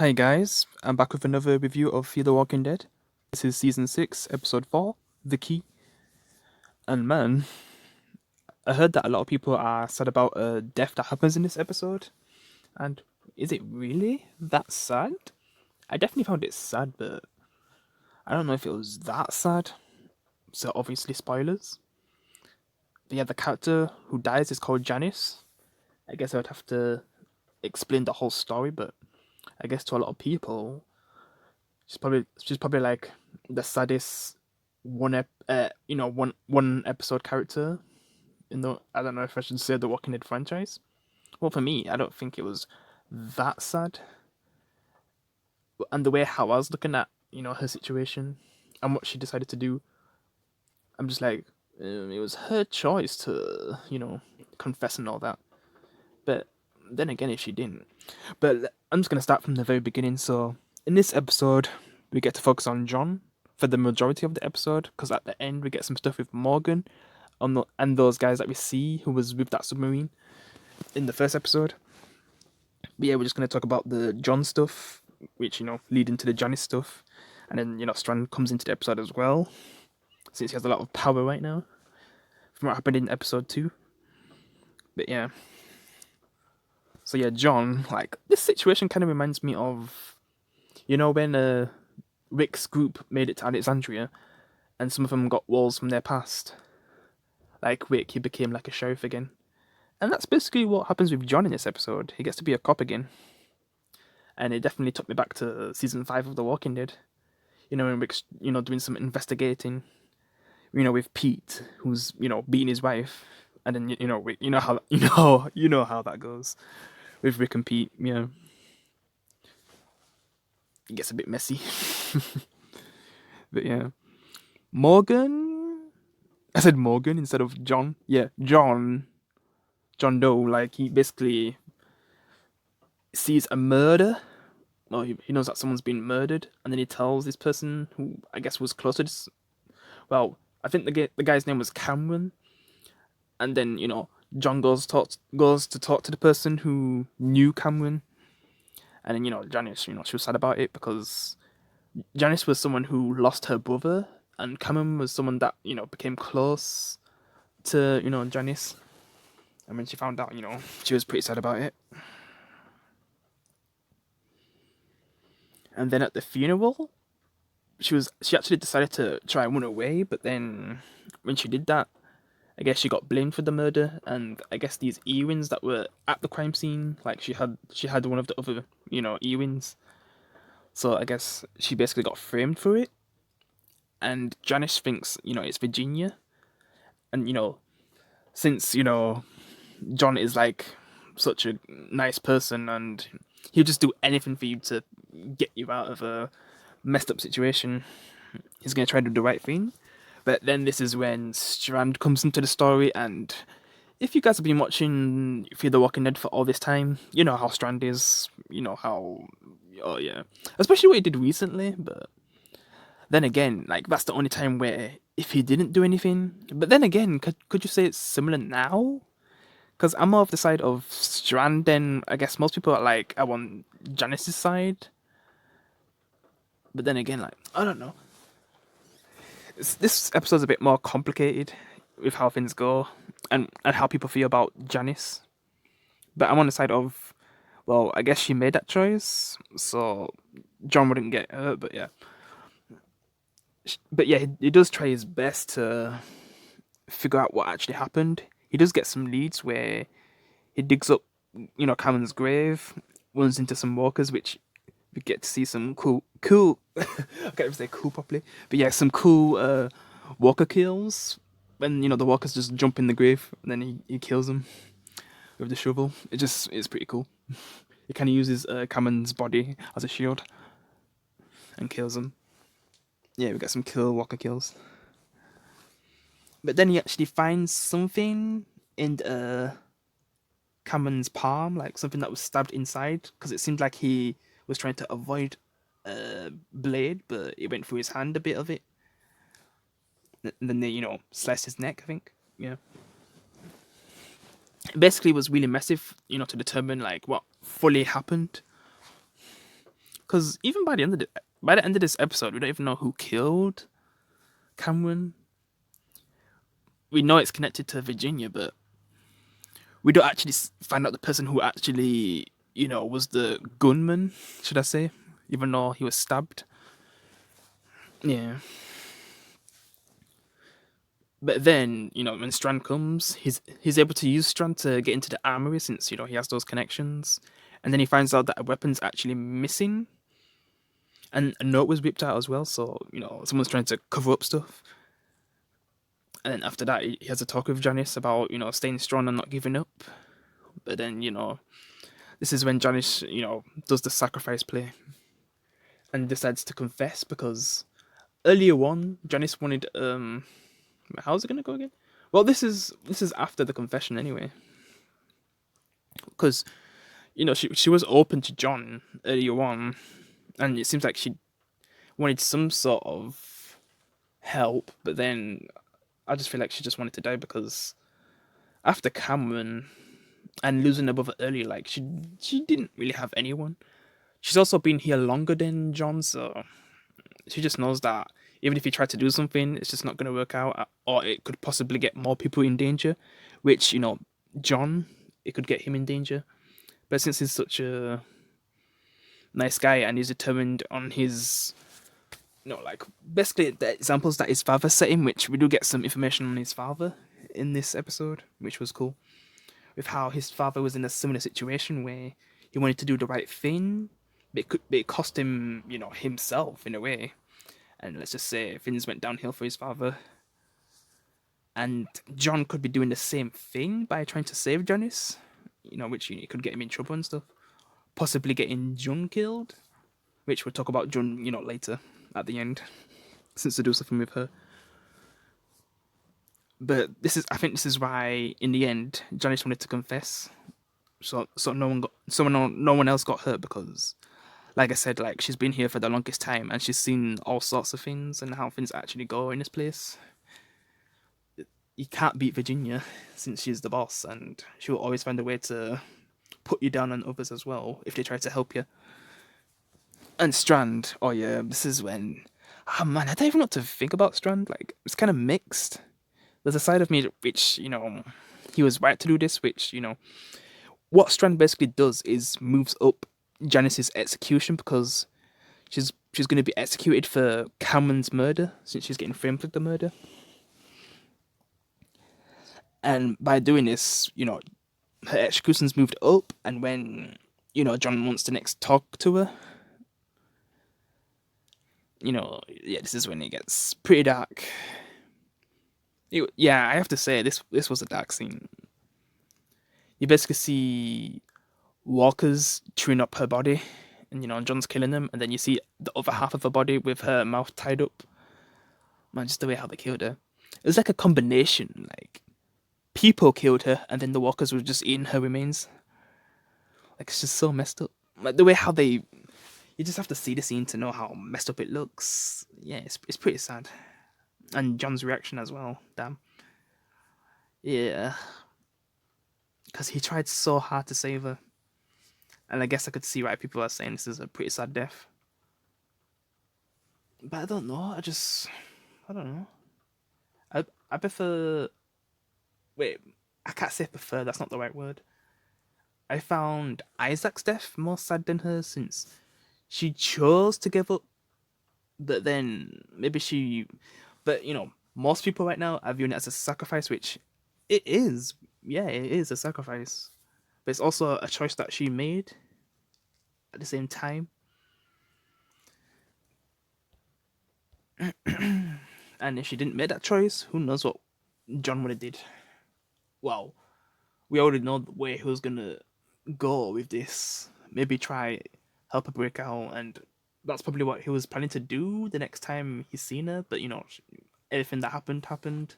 Hi guys, I'm back with another review of Fear the Walking Dead. This is season 6, episode 4, The Key. And man, I heard that a lot of people are sad about a death that happens in this episode. And is it really that sad? I definitely found it sad, but I don't know if it was that sad. So obviously spoilers. But yeah, the character who dies is called Janice. I guess I would have to explain the whole story, but I guess to a lot of people, she's probably like the saddest one episode character in the, I don't know if I should say, the Walking Dead franchise. Well, for me, I don't think it was that sad. And the way how I was looking at her situation and what she decided to do, I'm just like, it was her choice to confess and all that. But then again, if she didn't, but I'm just gonna start from the very beginning. So in this episode, we get to focus on John for the majority of the episode, because at the end we get some stuff with Morgan and those guys that we see who was with that submarine in the first episode. But yeah, we're just gonna talk about the John stuff, which lead into the Johnny stuff, and then Strand comes into the episode as well, since he has a lot of power right now from what happened in episode 2. But yeah, so yeah, John, like, this situation kind of reminds me of when Rick's group made it to Alexandria, and some of them got walls from their past. Like Rick, he became like a sheriff again. And that's basically what happens with John in this episode. He gets to be a cop again. And it definitely took me back to season 5 of The Walking Dead. When Rick's, doing some investigating, with Pete, who's, beating his wife. And then, you know how, you know how that goes with Rick and Pete, It gets a bit messy. But yeah. Morgan? I said Morgan instead of John. Yeah, John Doe, like, he basically sees a murder. Well, he knows that someone's been murdered, and then he tells this person who I guess was close to this. Well, I think the guy's name was Cameron, and then John goes to talk to the person who knew Cameron, and then Janice, she was sad about it because Janice was someone who lost her brother, and Cameron was someone that became close to Janice. And when she found out, she was pretty sad about it. And then at the funeral, she actually decided to try and run away, but then when she did that, I guess she got blamed for the murder, and I guess these earrings that were at the crime scene, like she had one of the other earrings, so I guess she basically got framed for it. And Janice thinks it's Virginia, and since John is like such a nice person, and he'll just do anything for you to get you out of a messed up situation. He's gonna try to do the right thing. But then this is when Strand comes into the story, and if you guys have been watching Fear the Walking Dead for all this time, you know how Strand is. You know how, oh yeah, especially what he did recently. But then again, like, that's the only time where if he didn't do anything. But then again, could you say it's similar now? Because I'm more of the side of Strand, and I guess most people are like, I want Janice's side. But then again, like, I don't know. This episode's a bit more complicated with how things go and how people feel about Janice. But I'm on the side of, well, I guess she made that choice, so John wouldn't get hurt, but yeah. But yeah, he does try his best to figure out what actually happened. He does get some leads where he digs up, Cameron's grave, runs into some walkers, which we get to see some cool. I can't even say cool properly, but yeah, some cool walker kills when the walkers just jump in the grave and then he kills them with the shovel. It's pretty cool. He kind of uses Cameron's body as a shield and kills them. Yeah, we got some cool walker kills. But then he actually finds something in Cameron's palm, like something that was stabbed inside, because it seemed like he was trying to avoid a blade, but it went through his hand, a bit of it. And then they, sliced his neck, I think. Yeah. Basically, it was really massive, to determine like what fully happened. Because even by the end of this episode, we don't even know who killed Cameron. We know it's connected to Virginia, but we don't actually find out the person who actually, was the gunman, should I say, even though he was stabbed. Yeah. But then, when Strand comes, he's able to use Strand to get into the armory since, he has those connections. And then he finds out that a weapon's actually missing. And a note was ripped out as well, so, someone's trying to cover up stuff. And then after that, he has a talk with Janice about, staying strong and not giving up. But then, this is when Janice, does the sacrifice play and decides to confess because earlier on, Janice wanted, how's it gonna go again? Well, this is after the confession anyway, because she was open to John earlier on, and it seems like she wanted some sort of help, but then I just feel like she just wanted to die because after Cameron and losing her brother earlier, like she didn't really have anyone. She's also been here longer than John, so she just knows that even if he tried to do something, it's just not going to work out, or it could possibly get more people in danger, which, John, it could get him in danger. But since he's such a nice guy and he's determined on his, like, basically the examples that his father set him, which we do get some information on his father in this episode, which was cool, with how his father was in a similar situation where he wanted to do the right thing, but it cost him, himself in a way. And let's just say things went downhill for his father. And John could be doing the same thing by trying to save Janice, which could get him in trouble and stuff. Possibly getting Jun killed, which we'll talk about Jun, later at the end, since they do something with her. But I think this is why, in the end, Janice wanted to confess, so no one else got hurt because, like I said, like she's been here for the longest time and she's seen all sorts of things and how things actually go in this place. You can't beat Virginia since she's the boss, and she will always find a way to put you down on others as well if they try to help you. And Strand, oh yeah, this is when, oh man, I don't even know what to think about Strand. Like, it's kind of mixed. There's a side of me which, he was right to do this, which, what Strand basically does is moves up Janice's execution because she's going to be executed for Cameron's murder since she's getting framed for the murder. And by doing this, her execution's moved up, and when, John wants to next talk to her, this is when it gets pretty dark. I have to say, this was a dark scene. You basically see walkers chewing up her body, and John's killing them, and then you see the other half of her body with her mouth tied up. Man, just the way how they killed her. It was like a combination, like, people killed her, and then the walkers were just eating her remains. Like, it's just so messed up. Like, the way how you just have to see the scene to know how messed up it looks. Yeah, it's pretty sad. And John's reaction as well, damn. Yeah. Because he tried so hard to save her. And I guess I could see why people are saying this is a pretty sad death. But I don't know, I don't know. I prefer... Wait, I can't say prefer, that's not the right word. I found Isaac's death more sad than hers since she chose to give up. But then maybe but most people right now are viewing it as a sacrifice, which it is. Yeah, it is a sacrifice. But it's also a choice that she made at the same time. And if she didn't make that choice, who knows what John would have did. Well, we already know where he was gonna go with this. Maybe try help her break out, and that's probably what he was planning to do the next time he's seen her. But everything that happened.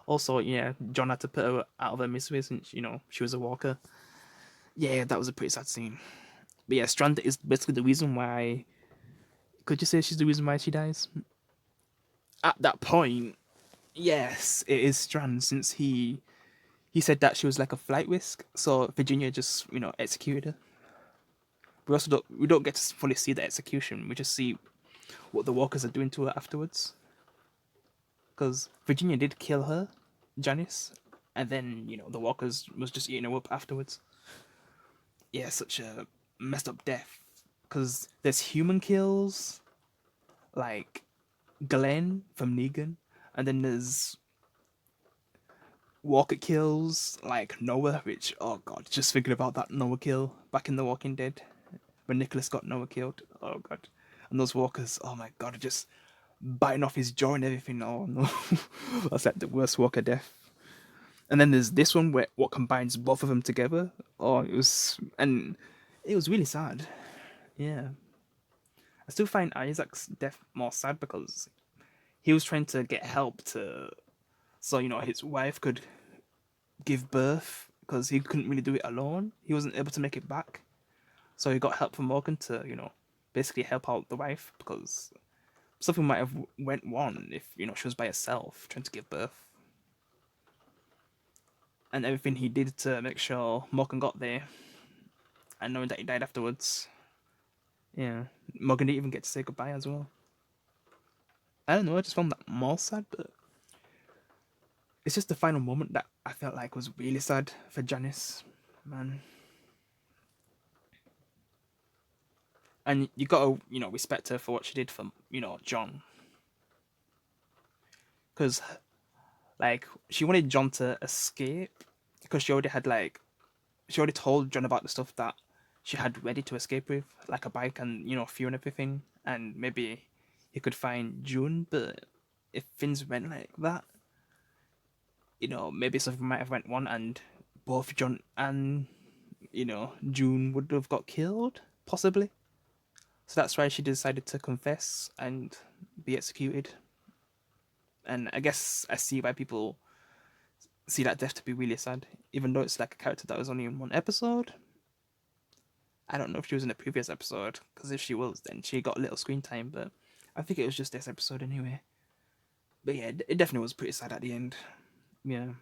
Also, yeah, John had to put her out of her misery since she was a walker. Yeah, that was a pretty sad scene. But yeah, Strand is basically the reason why. Could you say she's the reason why she dies? At that point, yes, it is Strand, since he said that she was like a flight risk, so Virginia just executed her. we don't get to fully see the execution. We just see what the walkers are doing to her afterwards. Because Virginia did kill her, Janice, and then the walkers was just eating her up afterwards. Yeah, such a messed up death. Because there's human kills, like Glenn from Negan, and then there's Walker kills like Noah, which, oh god, just thinking about that Noah kill back in The Walking Dead when Nicholas got Noah killed. Oh god, and those walkers, oh my god, just biting off his jaw and everything. Oh no, that's like the worst Walker death. And then there's this one where what combines both of them together. Oh, it was really sad. Yeah, I still find Isaac's death more sad because he was trying to get help to so his wife could give birth because he couldn't really do it alone. He wasn't able to make it back, so he got help from Morgan to basically help out the wife because something might have went wrong if she was by herself trying to give birth. And everything he did to make sure Morgan got there, and knowing that he died afterwards. Yeah, Morgan didn't even get to say goodbye as well. I don't know. I just found that more sad, but it's just the final moment that I felt like was really sad for Janice, man. And you gotta, respect her for what she did for, John. Because, like, she wanted John to escape because she already told John about the stuff that she had ready to escape with, like a bike and, fuel and everything. And maybe he could find June, but if things went like that, maybe something might have went wrong and both John and, June would have got killed, possibly. So that's why she decided to confess and be executed. And I guess I see why people see that death to be really sad, even though it's like a character that was only in one episode. I don't know if she was in the previous episode, because if she was, then she got a little screen time, but I think it was just this episode anyway. But yeah, it definitely was pretty sad at the end. Yeah.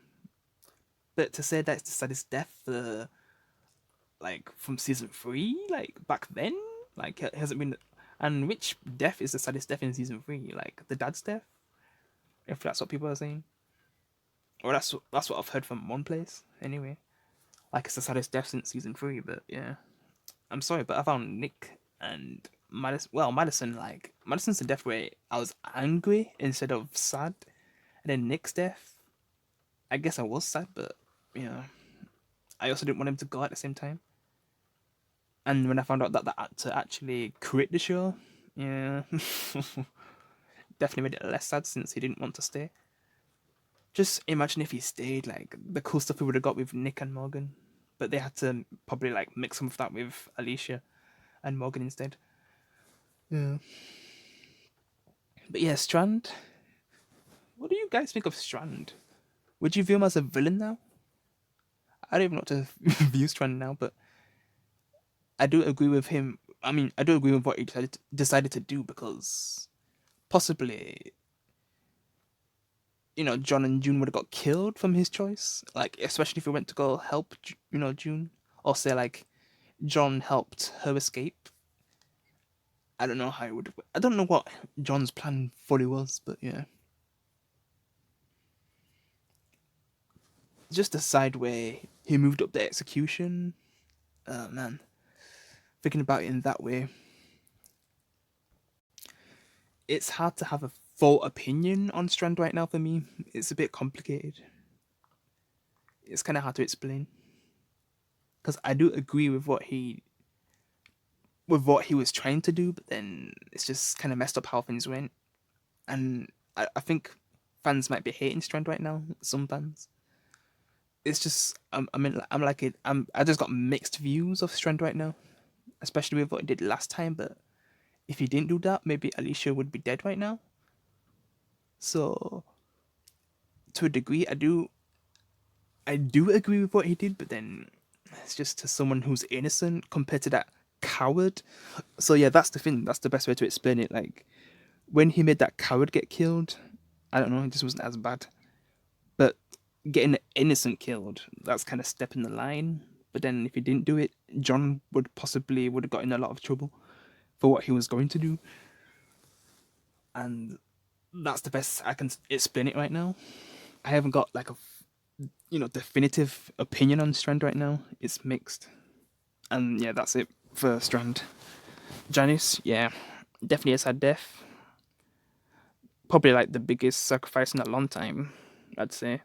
But to say that it's the saddest death like from season 3, like back then, like it hasn't been. And which death is the saddest death in season 3? Like the dad's death, if that's what people are saying, or that's what I've heard from one place anyway. Like it's the saddest death since season 3. But yeah, I'm sorry, but I found Nick and Madison. Well, Madison, like Madison's the death where I was angry instead of sad, and then Nick's death, I guess I was sad, but yeah, I also didn't want him to go at the same time. And when I found out that the actor actually quit the show, yeah, definitely made it less sad since he didn't want to stay. Just imagine if he stayed, like the cool stuff we would have got with Nick and Morgan, but they had to probably like mix some of that with Alicia and Morgan instead. Yeah. But yeah, Strand. What do you guys think of Strand? Would you view him as a villain now? I don't even know what to view Strand now, but I do agree with him. I mean, I do agree with what he decided to do because possibly, John and June would have got killed from his choice. Like, especially if he went to go help, June, or say like John helped her escape. I don't know how it would. I don't know what John's plan fully was, but yeah, just the side way he moved up the execution. Man, thinking about it in that way, it's hard to have a full opinion on Strand right now for me. It's a bit complicated. It's kind of hard to explain because I do agree with what he was trying to do, but then it's just kind of messed up how things went. And I think fans might be hating Strand right now. Some fans. It's just I just got mixed views of Strand right now, especially with what he did last time. But if he didn't do that, maybe Alicia would be dead right now. So to a degree, I do agree with what he did, but then it's just to someone who's innocent compared to that coward. So yeah, that's the thing. That's the best way to explain it. Like when he made that coward get killed, I don't know, it just wasn't as bad. But getting the innocent killed, that's kind of stepping the line. But then if he didn't do it, John would have got in a lot of trouble for what he was going to do. And that's the best I can explain it right now. I haven't got like a definitive opinion on Strand right now. It's mixed. And yeah, that's it for Strand. Janice, yeah, definitely a sad death. Probably like the biggest sacrifice in a long time, I'd say.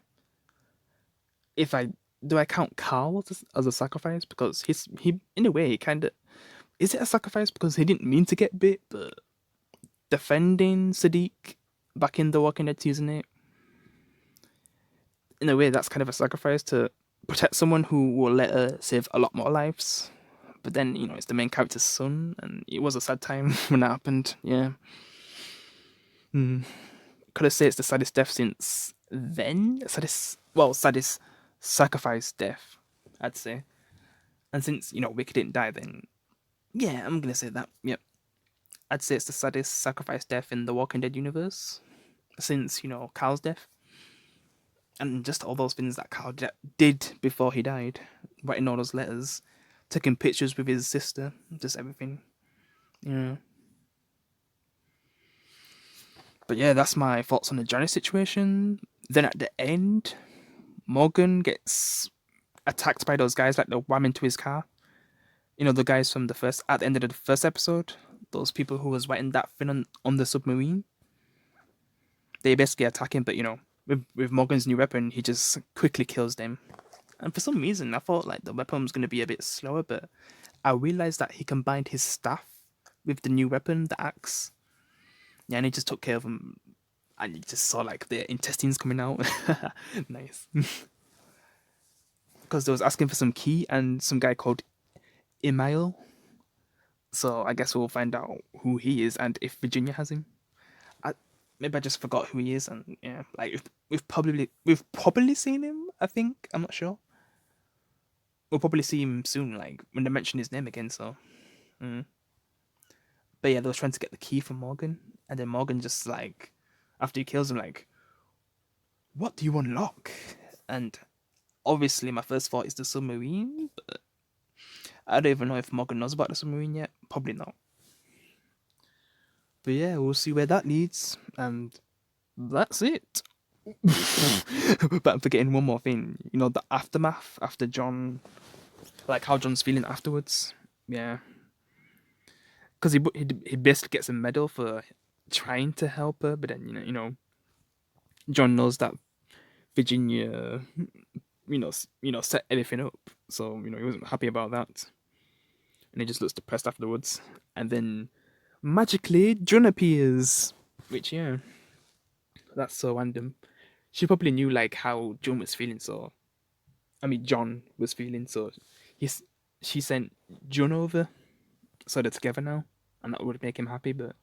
If I do, I count Carl as a sacrifice because he in a way kind of is it a sacrifice because he didn't mean to get bit, but defending Sadiq back in The Walking Dead season 8, in a way that's kind of a sacrifice to protect someone who will later save a lot more lives. But then it's the main character's son, and it was a sad time when that happened. Yeah. Could I say it's the saddest death since then? Saddest sacrifice death, I'd say. And since, Wicked didn't die, then yeah, I'm gonna say that. Yep. I'd say it's the saddest sacrifice death in the Walking Dead universe since, Carl's death. And just all those things that Carl did before he died, writing all those letters, taking pictures with his sister, just everything. Yeah. But yeah, that's my thoughts on the Johnny situation. Then at the end, Morgan gets attacked by those guys, like they wham into his car. The guys from at the end of the first episode, those people who was writing that thing on the submarine. They basically attack him, but with Morgan's new weapon, he just quickly kills them. And for some reason, I thought like the weapon was gonna be a bit slower, but I realized that he combined his staff with the new weapon, the axe. Yeah, and he just took care of them, and you just saw like their intestines coming out. Nice. Because they was asking for some key and some guy called Emile. So I guess we'll find out who he is and if Virginia has him. Maybe I just forgot who he is, and yeah, like we've probably seen him. I think I'm not sure. We'll probably see him soon, like when they mention his name again. So, but yeah, they were trying to get the key from Morgan, and then Morgan just like after he kills him, like, what do you unlock? And obviously, my first thought is the submarine, but I don't even know if Morgan knows about the submarine yet. Probably not. But yeah, we'll see where that leads, and that's it. But I'm forgetting one more thing. The aftermath after John, like how John's feeling afterwards. Yeah, because he basically gets a medal for trying to help her, but then John knows that Virginia, set everything up, so he wasn't happy about that, and he just looks depressed afterwards. And then magically John appears, which that's so random. She probably knew like how John was feeling, so John was feeling, so she sent John over, so they're together now, and that would make him happy. But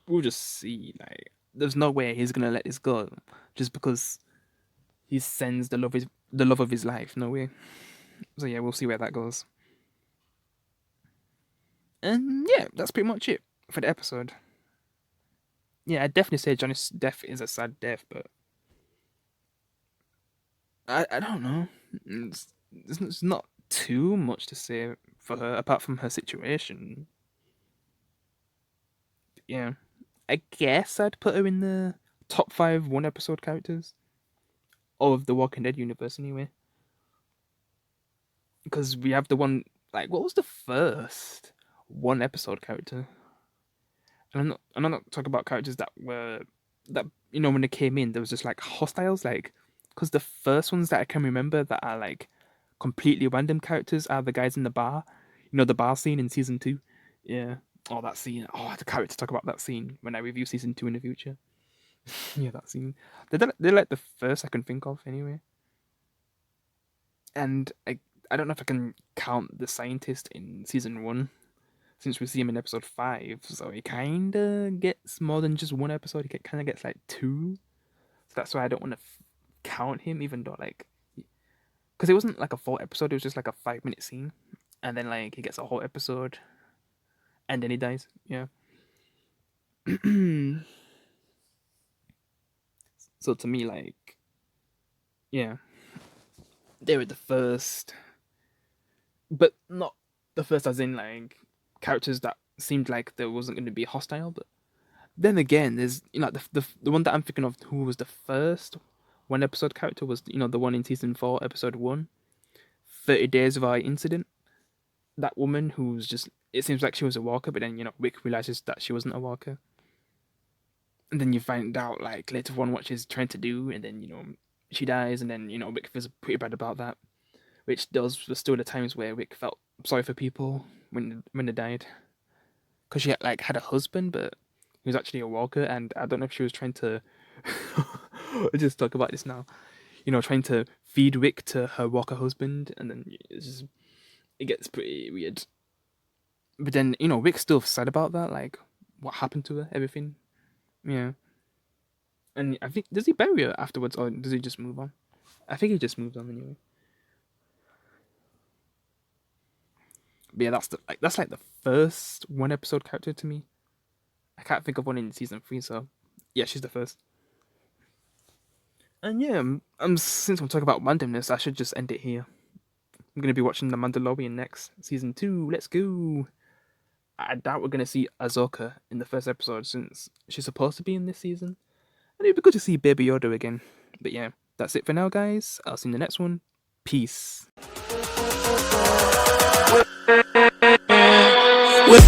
we'll just see. Like, there's no way he's gonna let this go, just because he sends the love of his life. No way. So yeah, we'll see where that goes. And yeah, that's pretty much it for the episode. Yeah, I'd definitely say Johnny's death is a sad death, but I don't know. There's not too much to say for her apart from her situation. Yeah, I guess I'd put her in the top 5 one episode characters of the Walking Dead universe anyway. Because we have the one, like, what was the first one episode character? And I'm not talking about characters that when they came in there was just like hostiles, like, because the first ones that I can remember that are like completely random characters are the guys in the bar, the bar scene in season 2. Yeah. Oh, that scene. Oh, I can't wait to talk about that scene when I review season 2 in the future. Yeah, that scene. They're like the first I can think of anyway. And I don't know if I can count the scientist in season 1, since we see him in episode 5. So he kind of gets more than just one episode. He kind of gets like 2. So that's why I don't want to count him, even though like, because it wasn't like a full episode. It was just like a 5-minute scene, and then like he gets a whole episode, and then he dies. Yeah. So to me, like, yeah, they were the first, but not the first as in like characters that seemed like there wasn't going to be hostile. But then again, there's the one that I'm thinking of who was the first one episode character was the one in season 4, episode 1, 30 Days of Our Incident. That woman who's just, it seems like she was a walker, but then Wick realizes that she wasn't a walker, and then you find out like later on what she's trying to do, and then she dies, and then Wick feels pretty bad about that, which was still the times where Wick felt sorry for people when they died, because she had a husband, but he was actually a walker, and I don't know if she was trying to. I'll just talk about this now. Trying to feed Wick to her walker husband, and then it gets pretty weird. But then Wick's still sad about that, like what happened to her, everything. Yeah, and I think, does he bury her afterwards, or does he just move on? I think he just moved on anyway. But yeah, that's like the first one episode character to me. I can't think of one in season 3, so yeah, she's the first. And yeah, since I'm talking about randomness, I should just end it here. I'm gonna be watching The Mandalorian next, season 2. Let's go. I doubt we're gonna see Ahsoka in the first episode since she's supposed to be in this season, and it'd be good to see Baby Yoda again. But yeah, that's it for now, guys. I'll see you in the next one. Peace. With